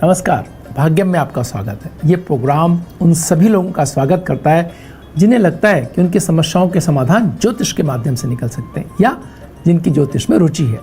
नमस्कार, भाग्यम में आपका स्वागत है। ये प्रोग्राम उन सभी लोगों का स्वागत करता है जिन्हें लगता है कि उनकी समस्याओं के समाधान ज्योतिष के माध्यम से निकल सकते हैं या जिनकी ज्योतिष में रुचि है।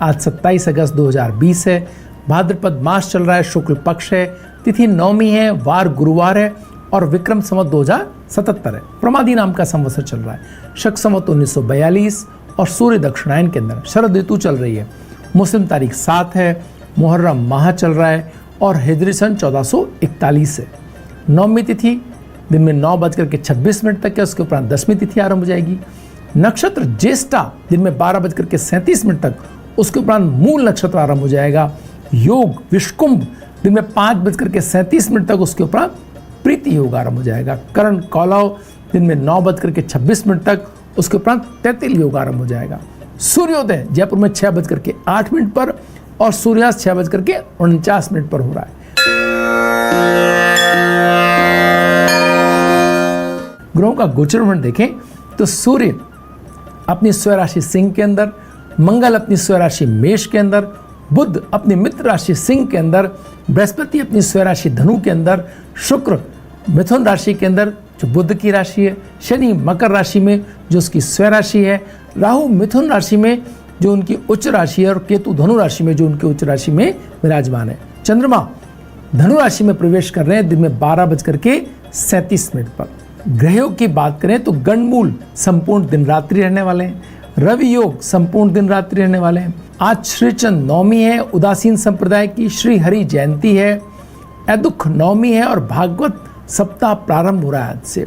आज 27 अगस्त 2020 है। भाद्रपद मास चल रहा है, शुक्ल पक्ष है, तिथि नवमी है, वार गुरुवार है और विक्रम संवत 2077 है। प्रमादी नाम का संवत्सर चल रहा है। शक संवत 1942 और सूर्य दक्षिणायन के अंदर शरद ऋतु चल रही है। मुस्लिम तारीख 7 है, मुहर्रम माह चल रहा है और हिजरी सन 1441 है। नवमी तिथि दिन में 9:26 तक है, उसके उपरांत 10वीं तिथि आरंभ हो जाएगी। नक्षत्र ज्येष्ठा दिन में 12:37 तक, उसके उपरांत मूल नक्षत्र आरंभ हो जाएगा। योग विषकुंभ दिन में 5:37 तक, उसके उपरांत प्रीति योग आरंभ हो जाएगा। करण कौलव दिन में 9:26 तक, उसके उपरांत तैतिल योग आरंभ हो जाएगा। सूर्योदय जयपुर में 6:08 पर और सूर्यास्त 6:49 पर हो रहा है। ग्रहों का गोचरमंडल देखें तो सूर्य अपनी स्वराशि सिंह के अंदर, मंगल अपनी स्वराशि मेष के अंदर, बुध अपनी मित्र राशि सिंह के अंदर, बृहस्पति अपनी स्वराशि धनु के अंदर, शुक्र मिथुन राशि के अंदर जो बुध की राशि है, शनि मकर राशि में जो उसकी स्वराशि है, राहु मिथुन राशि में जो उनकी उच्च राशि है और केतु धनु राशि में जो उनकी उच्च राशि में विराजमान है। चंद्रमा धनु राशि में प्रवेश कर रहे हैं दिन में 12:37 पर। ग्रहों की बात करें तो गणमूल संपूर्ण दिन रात्रि रहने वाले हैं। रवि योग संपूर्ण दिन रात्रि रहने वाले हैं। आज श्रीचंद नवमी है, उदासीन संप्रदाय की श्री हरि जयंती है, अदुख नवमी है और भागवत सप्ताह प्रारंभ हो रहा है आज से।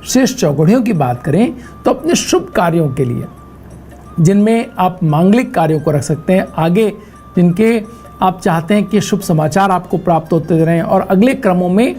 शेष चौघड़ियों की बात करें तो अपने शुभ कार्यों के लिए, जिनमें आप मांगलिक कार्यों को रख सकते हैं, आगे जिनके आप चाहते हैं कि शुभ समाचार आपको प्राप्त होते रहें और अगले क्रमों में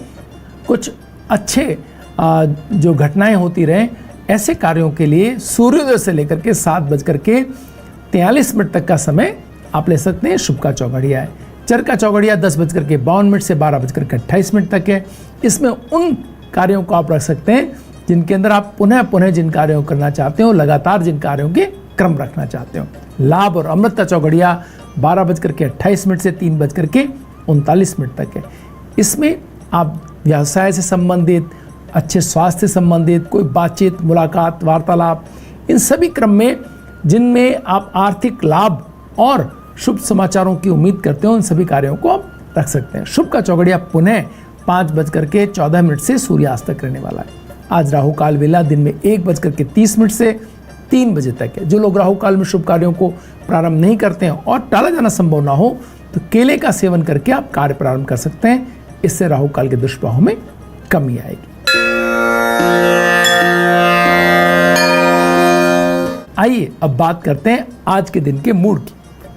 कुछ अच्छे जो घटनाएं होती रहें, ऐसे कार्यों के लिए सूर्योदय से लेकर के 7:43 तक का समय आप ले सकते हैं। शुभ का चौघड़िया है। चर का चौघड़िया 10:52 से 12:28 तक है। इसमें उन कार्यों को आप रख सकते हैं जिनके अंदर आप पुनः जिन कार्यों को करना चाहते हो, लगातार जिन कार्यों के क्रम रखना चाहते हो। लाभ और अमृत का चौघड़िया 12:28 से 3:39 तक है। इसमें आप व्यवसाय से संबंधित, अच्छे स्वास्थ्य से संबंधित कोई बातचीत, मुलाकात, वार्तालाप, इन सभी क्रम में जिनमें आप आर्थिक लाभ और शुभ समाचारों की उम्मीद करते हो, उन सभी कार्यों को आप रख सकते हैं। शुभ का चौघड़िया पुनः 5:14 से सूर्यास्त तक रहने वाला है। आज राहु काल वेला दिन में 1:30 से 3 बजे तक है। जो लोग राहु काल में शुभ कार्यों को प्रारंभ नहीं करते हैं और टाला जाना संभव ना हो तो केले का सेवन करके आप कार्य प्रारंभ कर सकते हैं। इससे राहु काल के दुष्प्रभाव में कमी आएगी। आइए अब बात करते हैं आज के दिन के मूड की।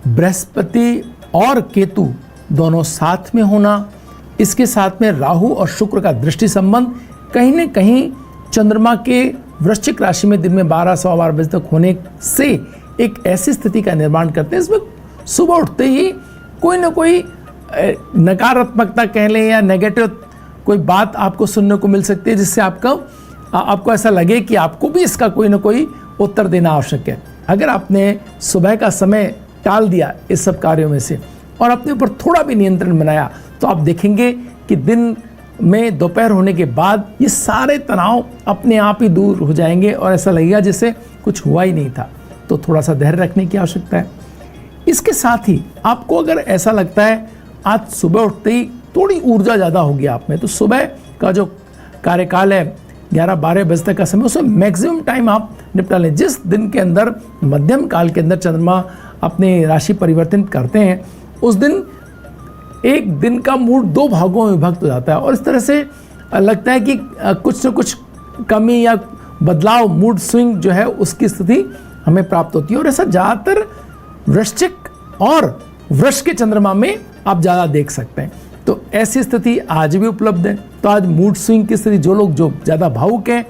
बृहस्पति और केतु दोनों साथ में होना, इसके साथ में राहु और शुक्र का दृष्टि संबंध कहीं न कहीं चंद्रमा के वृश्चिक राशि में दिन में 12-12 बजे तक होने से एक ऐसी स्थिति का निर्माण करते हैं इसमें सुबह उठते ही कोई ना कोई नकारात्मकता कह लें या नेगेटिव कोई बात आपको सुनने को मिल सकती है, जिससे आपको ऐसा लगे कि आपको भी इसका कोई ना कोई उत्तर देना आवश्यक है। अगर आपने सुबह का समय टाल दिया इस सब कार्यों में से और अपने ऊपर थोड़ा भी नियंत्रण बनाया तो आप देखेंगे कि दिन में दोपहर होने के बाद ये सारे तनाव अपने आप ही दूर हो जाएंगे और ऐसा लगेगा जैसे कुछ हुआ ही नहीं था। तो थोड़ा सा धैर्य रखने की आवश्यकता है। इसके साथ ही आपको अगर ऐसा लगता है आज सुबह उठते ही थोड़ी ऊर्जा ज़्यादा होगी आप में, तो सुबह का जो कार्यकाल है 11-12 बजे तक का समय, उसमें मैक्सिमम टाइम आप निपटा लें। जिस दिन के अंदर मध्यम काल के अंदर चंद्रमा अपने राशि परिवर्तन करते हैं, उस दिन एक दिन का मूड 2 भागों में विभक्त हो जाता है और इस तरह से लगता है कि कुछ न कुछ कमी या बदलाव, मूड स्विंग जो है उसकी स्थिति हमें प्राप्त होती है। और ऐसा ज़्यादातर वृश्चिक और वृष के चंद्रमा में आप ज़्यादा देख सकते हैं। तो ऐसी स्थिति आज भी उपलब्ध है। तो आज मूड स्विंग की स्थिति, जो लोग जो ज़्यादा भावुक हैं,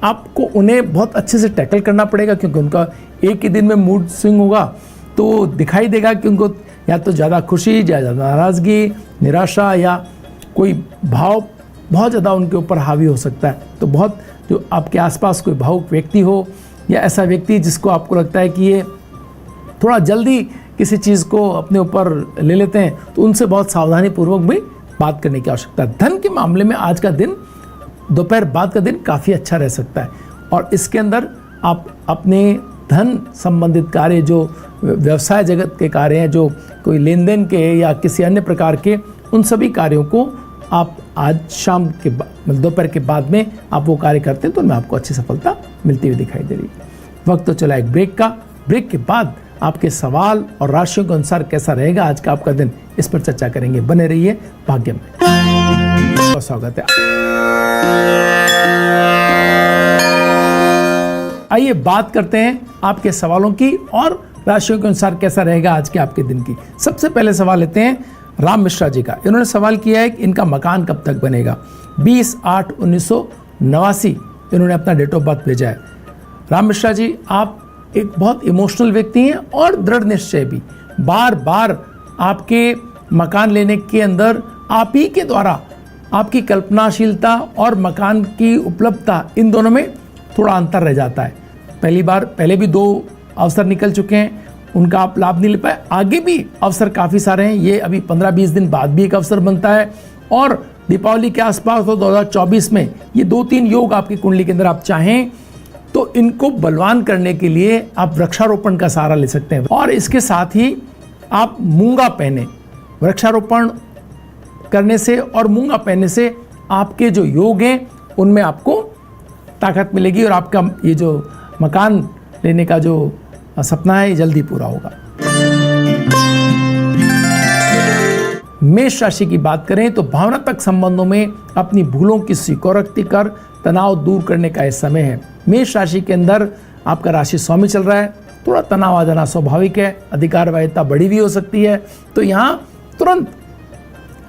आपको उन्हें बहुत अच्छे से टैकल करना पड़ेगा, क्योंकि उनका एक ही दिन में मूड स्विंग होगा तो दिखाई देगा कि उनको या तो ज़्यादा खुशी, ज़्यादा नाराज़गी, निराशा या कोई भाव बहुत ज़्यादा उनके ऊपर हावी हो सकता है। तो बहुत जो आपके आसपास कोई भावुक व्यक्ति हो या ऐसा व्यक्ति जिसको आपको लगता है कि ये थोड़ा जल्दी किसी चीज़ को अपने ऊपर ले लेते हैं, तो उनसे बहुत सावधानी पूर्वक भी बात करने की आवश्यकता है। धन के मामले में आज का दिन, दोपहर बाद का दिन काफ़ी अच्छा रह सकता है और इसके अंदर आप अपने धन संबंधित कार्य, जो व्यवसाय जगत के कार्य हैं, जो कोई लेन देन के या किसी अन्य प्रकार के, उन सभी कार्यों को आप आज शाम के दोपहर के बाद में आप वो कार्य करते हैं तो उनमें आपको अच्छी सफलता मिलती हुई दिखाई दे रही है। वक्त तो चला एक ब्रेक का। ब्रेक के बाद आपके सवाल और राशियों के अनुसार कैसा रहेगा आज का आपका दिन, इस पर चर्चा करेंगे। बने रहिए भाग्य में। बहुत स्वागत है। आइए बात करते हैं आपके सवालों की और राशियों के अनुसार कैसा रहेगा आज के आपके दिन की। सबसे पहले सवाल लेते हैं राम मिश्रा जी का। इन्होंने सवाल किया है कि इनका मकान कब तक बनेगा। 20/8/1989 इन्होंने अपना डेट ऑफ बर्थ भेजा है। राम मिश्रा जी, आप एक बहुत इमोशनल व्यक्ति हैं और दृढ़ निश्चय भी। बार बार आपके मकान लेने के अंदर आप ही के द्वारा आपकी कल्पनाशीलता और मकान की उपलब्धता, इन दोनों में थोड़ा अंतर रह जाता है। पहले भी 2 अवसर निकल चुके हैं, उनका आप लाभ नहीं ले पाए। आगे भी अवसर काफ़ी सारे हैं। ये अभी 15-20 दिन बाद भी एक अवसर बनता है और दीपावली के आसपास तो 2024 में ये 2-3 योग आपकी कुंडली के अंदर आप चाहें तो इनको बलवान करने के लिए आप वृक्षारोपण का सहारा ले सकते हैं। और इसके साथ ही आप मूंगा पहने। वृक्षारोपण करने से और मूंगा पहनने से आपके जो योग हैं उनमें आपको ताकत मिलेगी और आपका ये जो मकान लेने का जो सपना है ये जल्दी पूरा होगा। मेष राशि की बात करें तो भावनात्मक संबंधों में अपनी भूलों की स्वीकारोक्ति कर तनाव दूर करने का यह समय है। मेष राशि के अंदर आपका राशि स्वामी चल रहा है, थोड़ा तनाव आ जाना स्वाभाविक है। अधिकारवादिता बढ़ी हुई हो सकती है, तो यहाँ तुरंत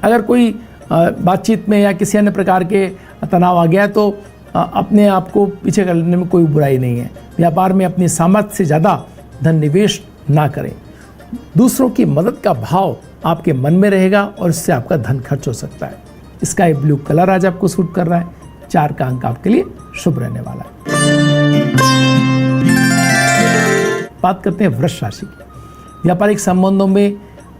अगर कोई बातचीत में या किसी अन्य प्रकार के तनाव आ गया तो अपने आप को पीछे करने में कोई बुराई नहीं है। व्यापार में अपनी सामर्थ्य से ज़्यादा धन निवेश ना करें। दूसरों की मदद का भाव आपके मन में रहेगा और इससे आपका धन खर्च हो सकता है। स्काई ब्लू कलर आज आपको सूट कर रहा है। 4 का अंक आपके लिए शुभ रहने वाला है। बात करते हैं वृष राशि की। व्यापारिक संबंधों में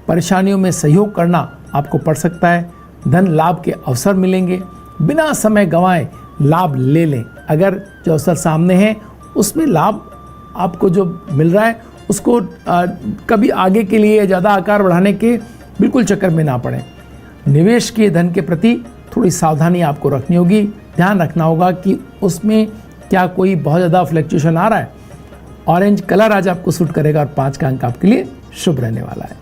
परेशानियों में सहयोग करना आपको पड़ सकता है। धन लाभ के अवसर मिलेंगे। बिना समय गंवाए लाभ ले लें। अगर जो अवसर सामने है उसमें लाभ आपको जो मिल रहा है उसको कभी आगे के लिए ज़्यादा आकार बढ़ाने के बिल्कुल चक्कर में ना पड़े। निवेश किए धन के प्रति थोड़ी सावधानी आपको रखनी होगी। ध्यान रखना होगा कि उसमें क्या कोई बहुत ज़्यादा फ्लक्चुएशन आ रहा है। ऑरेंज कलर आज आपको सूट करेगा और 5 का अंक आपके लिए शुभ रहने वाला है।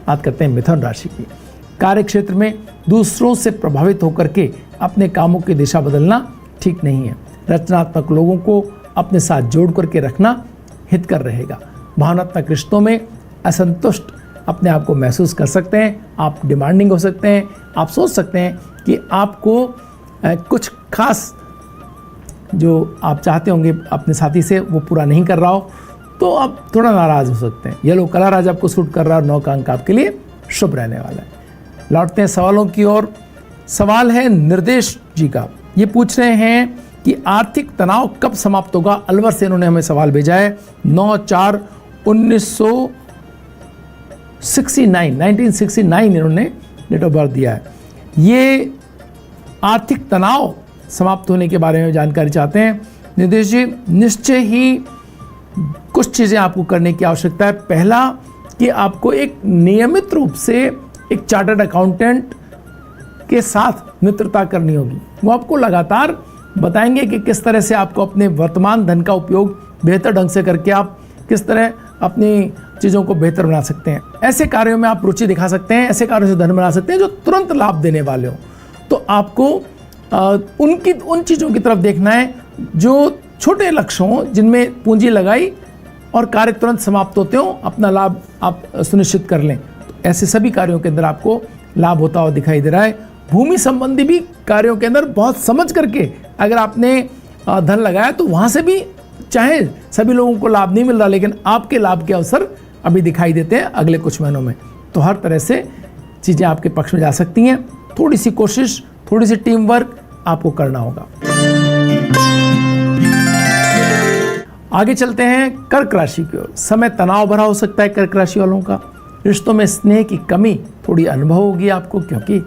बात करते हैं मिथुन राशि की। कार्य क्षेत्र में दूसरों से प्रभावित होकर के अपने कामों की दिशा बदलना ठीक नहीं है। रचनात्मक लोगों को अपने साथ जोड़ करके रखना हितकर रहेगा। भावनात्मक रिश्तों में असंतुष्ट अपने आप को महसूस कर सकते हैं। आप डिमांडिंग हो सकते हैं। आप सोच सकते हैं कि आपको कुछ खास जो आप चाहते होंगे अपने साथी से वो पूरा नहीं कर रहा हो, तो आप थोड़ा नाराज हो सकते हैं। येलो कलर आज आपको सूट कर रहा है और 9 का अंक आपके लिए शुभ रहने वाला है। लौटते हैं सवालों की ओर। सवाल है निर्देश जी का। ये पूछ रहे हैं कि आर्थिक तनाव कब समाप्त होगा। अलवर से इन्होंने हमें सवाल भेजा है। 1969 इन्होंने डेट ऑफ बर्थ दिया है। ये आर्थिक तनाव समाप्त होने के बारे में जानकारी चाहते हैं। निर्देश जी, निश्चय ही कुछ चीज़ें आपको करने की आवश्यकता है। पहला कि आपको एक नियमित रूप से एक चार्टर्ड अकाउंटेंट के साथ मित्रता करनी होगी। वो आपको लगातार बताएंगे कि किस तरह से आपको अपने वर्तमान धन का उपयोग बेहतर ढंग से करके आप किस तरह अपनी चीज़ों को बेहतर बना सकते हैं। ऐसे कार्यों में आप रुचि दिखा सकते हैं, ऐसे कार्यों से धन बना सकते हैं जो तुरंत लाभ देने वाले हो। तो आपको उन चीज़ों की तरफ देखना है जो छोटे लक्ष्य हों, जिनमें पूंजी लगाई और कार्य तुरंत समाप्त होते हो, अपना लाभ आप सुनिश्चित कर लें। तो ऐसे सभी कार्यों के अंदर आपको लाभ होता हुआ दिखाई दे रहा है। भूमि संबंधी भी कार्यों के अंदर बहुत समझ करके अगर आपने धन लगाया तो वहाँ से भी चाहे सभी लोगों को लाभ नहीं मिल रहा, लेकिन आपके लाभ के अवसर अभी दिखाई देते हैं अगले कुछ महीनों में। तो हर तरह से चीज़ें आपके पक्ष में जा सकती हैं। थोड़ी सी कोशिश, थोड़ी सी टीम वर्क आपको करना होगा। आगे चलते हैं कर्क राशि की ओर। समय तनाव भरा हो सकता है कर्क राशि वालों का। रिश्तों में स्नेह की कमी थोड़ी अनुभव होगी आपको, क्योंकि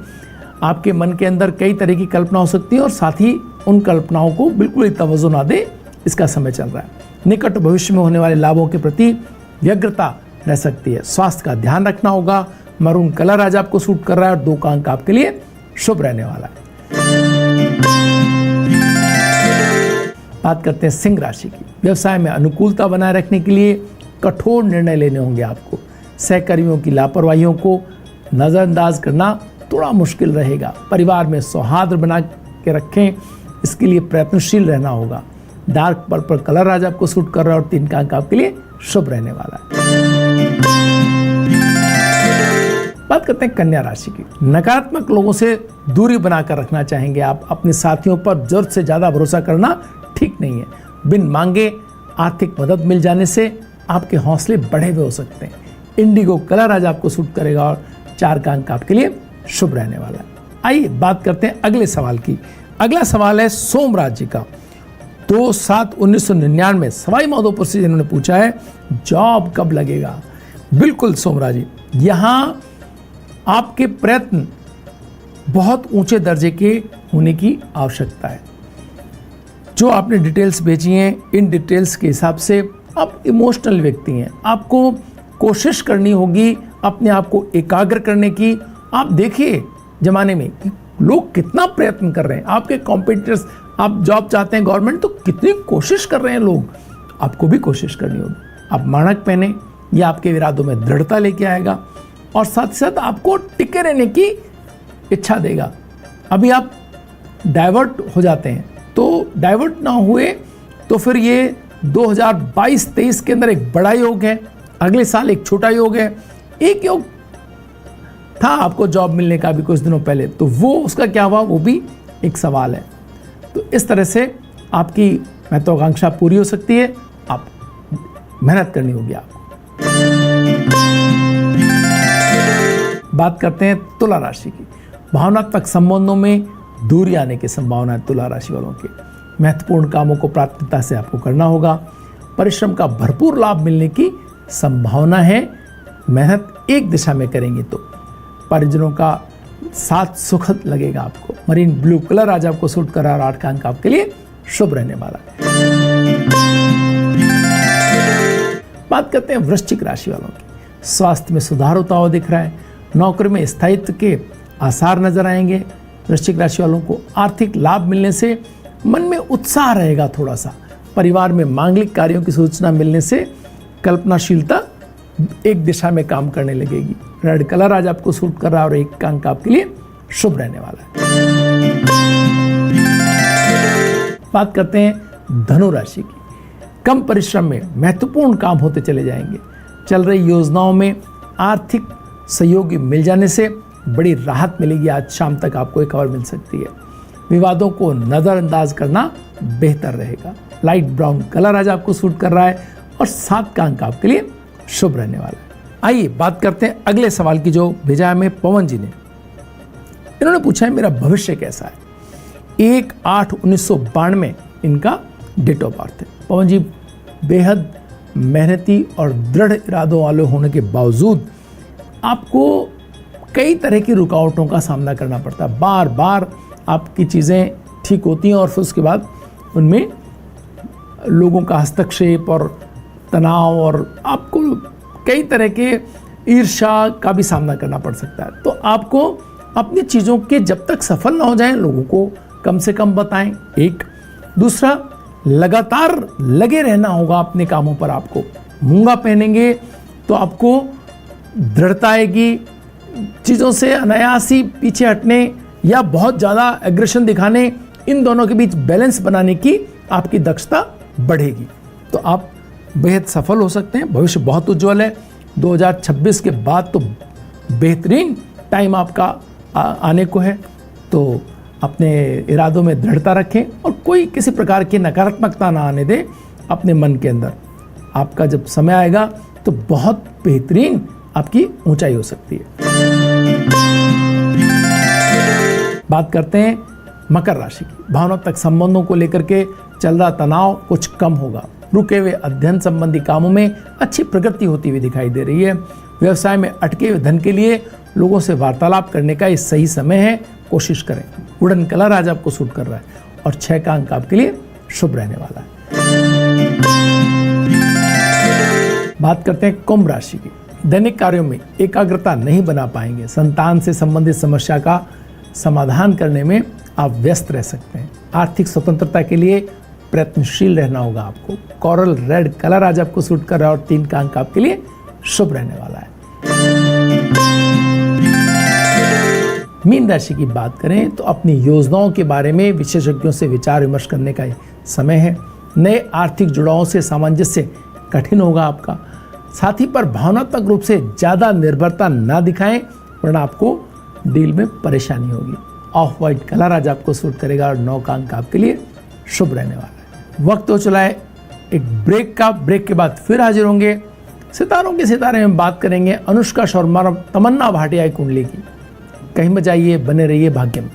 आपके मन के अंदर कई तरह की कल्पना हो सकती है और साथ ही उन कल्पनाओं को बिल्कुल ही तवज्जो ना दे, इसका समय चल रहा है। निकट भविष्य में होने वाले लाभों के प्रति व्यग्रता रह सकती है। स्वास्थ्य का ध्यान रखना होगा। मरून कलर आज आपको सूट कर रहा है और 2 का अंक आपके लिए शुभ रहने वाला है। बात करते हैं सिंह राशि की। व्यवसाय में अनुकूलता बनाए रखने के लिए कठोर निर्णय लेने होंगे आपको। सहकर्मियों की लापरवाहियों को नजरअंदाज करना थोड़ा मुश्किल रहेगा। परिवार में सौहार्द बना के रखें, इसके लिए प्रयत्नशील रहना होगा। डार्क पर्पल कलर आज आपको सूट कर रहा है और 3 का अंक आपके लिए शुभ रहने वाला है। बात करते हैं कन्या राशि की। नकारात्मक लोगों से दूरी बनाकर रखना चाहेंगे आप। अपने साथियों पर जरूरत से ज्यादा भरोसा करना ठीक नहीं है। बिन मांगे आर्थिक मदद मिल जाने से आपके हौसले बढ़े हुए हो सकते हैं। इंडिगो कलर आज आपको सूट करेगा और 4 का अंक आपके लिए शुभ रहने वाला है। आइए बात करते हैं अगले सवाल की। अगला सवाल है सोमराज जी का। 2/7/1999 सवाई माधोपुर से जिन्होंने पूछा है जॉब कब लगेगा। बिल्कुल सोमराज जी, यहाँ आपके प्रयत्न बहुत ऊंचे दर्जे के होने की आवश्यकता है। जो आपने डिटेल्स भेजी हैं, इन डिटेल्स के हिसाब से आप इमोशनल व्यक्ति हैं। आपको कोशिश करनी होगी अपने आप को एकाग्र करने की। आप देखिए जमाने में कि लोग कितना प्रयत्न कर रहे हैं। आपके कॉम्पिटिटर्स, आप जॉब चाहते हैं गवर्नमेंट, तो कितनी कोशिश कर रहे हैं लोग। आपको भी कोशिश करनी होगी। आप मानक पहने, यह आपके इरादों में दृढ़ता लेके आएगा और साथ ही साथ आपको टिके रहने की इच्छा देगा। अभी आप डाइवर्ट हो जाते हैं, तो डाइवर्ट ना हुए तो फिर ये 2022-23 के अंदर एक बड़ा योग है, अगले साल एक छोटा योग है। एक योग था आपको जॉब मिलने का भी कुछ दिनों पहले, तो वो उसका क्या हुआ वो भी एक सवाल है। तो इस तरह से आपकी महत्वाकांक्षा पूरी हो सकती है। आप मेहनत करनी होगी आपको। बात करते हैं तुला राशि की। भावनात्मक संबंधों में दूरी आने की संभावना है तुला राशि वालों की। महत्वपूर्ण कामों को प्राथमिकता से आपको करना होगा। परिश्रम का भरपूर लाभ मिलने की संभावना है। मेहनत एक दिशा में करेंगे तो परिजनों का साथ सुखद लगेगा आपको। मरीन ब्लू कलर आज आपको सूट कर रहा है और 8 का अंक आपके लिए शुभ रहने वाला है। बात करते हैं वृश्चिक राशि वालों की। स्वास्थ्य में सुधार होता हुआ दिख रहा है। नौकरी में स्थायित्व के आसार नजर आएंगे। वृश्चिक राशि वालों को आर्थिक लाभ मिलने से मन में उत्साह रहेगा थोड़ा सा। परिवार में मांगलिक कार्यों की सूचना मिलने से कल्पनाशीलता एक दिशा में काम करने लगेगी। रेड कलर आज आपको सूट कर रहा है और 1 का अंक आपके लिए शुभ रहने वाला है। बात करते हैं धनु राशि की। कम परिश्रम में महत्वपूर्ण काम होते चले जाएंगे। चल रही योजनाओं में आर्थिक सहयोगी मिल जाने से बड़ी राहत मिलेगी। आज शाम तक आपको एक खबर मिल सकती है। विवादों को नजरअंदाज करना बेहतर रहेगा। लाइट ब्राउन कलर आज आपको सूट कर रहा है और 7 का अंक आपके लिए शुभ रहने वाला है। आइए बात करते हैं अगले सवाल की, जो भेजा है हमें पवन जी ने। इन्होंने पूछा है मेरा भविष्य कैसा है। 1/8/1992 इनका डेट ऑफ बर्थ है। पवन जी बेहद मेहनती और दृढ़ इरादों वाले होने के बावजूद आपको कई तरह की रुकावटों का सामना करना पड़ता है। बार बार आपकी चीज़ें ठीक होती हैं और फिर उसके बाद उनमें लोगों का हस्तक्षेप और तनाव और आपको कई तरह के ईर्ष्या का भी सामना करना पड़ सकता है। तो आपको अपनी चीज़ों के जब तक सफल ना हो जाएं, लोगों को कम से कम बताएं। एक दूसरा, लगातार लगे रहना होगा अपने कामों पर। आपको मूंगा पहनेंगे तो आपको दृढ़ता आएगी। चीज़ों से अनायास ही पीछे हटने या बहुत ज़्यादा एग्रेशन दिखाने, इन दोनों के बीच बैलेंस बनाने की आपकी दक्षता बढ़ेगी। तो आप बेहद सफल हो सकते हैं। भविष्य बहुत उज्जवल है। 2026 के बाद तो बेहतरीन टाइम आपका आने को है। तो अपने इरादों में दृढ़ता रखें और कोई किसी प्रकार की नकारात्मकता ना आने दें अपने मन के अंदर। आपका जब समय आएगा तो बहुत बेहतरीन आपकी ऊंचाई हो सकती है। बात करते हैं मकर राशि की। भावनात्मक संबंधों को लेकर के चल रहा तनाव कुछ कम होगा। रुके हुए अध्ययन संबंधी कामों में अच्छी प्रगति होती हुई दिखाई दे रही है। व्यवसाय में अटके हुए धन के लिए लोगों से वार्तालाप करने का ये सही समय है, कोशिश करें। वुडन कलर आज आपको सूट कर रहा है और 6 का अंक आपके लिए शुभ रहने वाला है। बात करते हैं कुंभ राशि की। दैनिक कार्यों में एकाग्रता नहीं बना पाएंगे। संतान से संबंधित समस्या का समाधान करने में आप व्यस्त रह सकते हैं। आर्थिक स्वतंत्रता के लिए प्रयत्नशील रहना होगा आपको। कोरल रेड कलर आज आपको सूट कर रहा है और 3 का अंक आपके लिए शुभ रहने वाला है। मीन राशि की बात करें तो अपनी योजनाओं के बारे में विशेषज्ञों से विचार विमर्श करने का समय है। नए आर्थिक जुड़ावों से सामंजस्य कठिन होगा आपका। साथी पर भावनात्मक रूप से ज्यादा निर्भरता ना दिखाएं वरना आपको डील में परेशानी होगी। ऑफ वाइट कलर आज आपको सूट करेगा और 9 का अंक आपके लिए शुभ रहने वाला है। वक्त हो चला है एक ब्रेक का। ब्रेक के बाद फिर हाजिर होंगे सितारों के सितारे में बात करेंगे अनुष्का शर्मा तमन्ना भाटिया कुंडली की। कहीं मत जाइए, बने रहिए भाग्य में।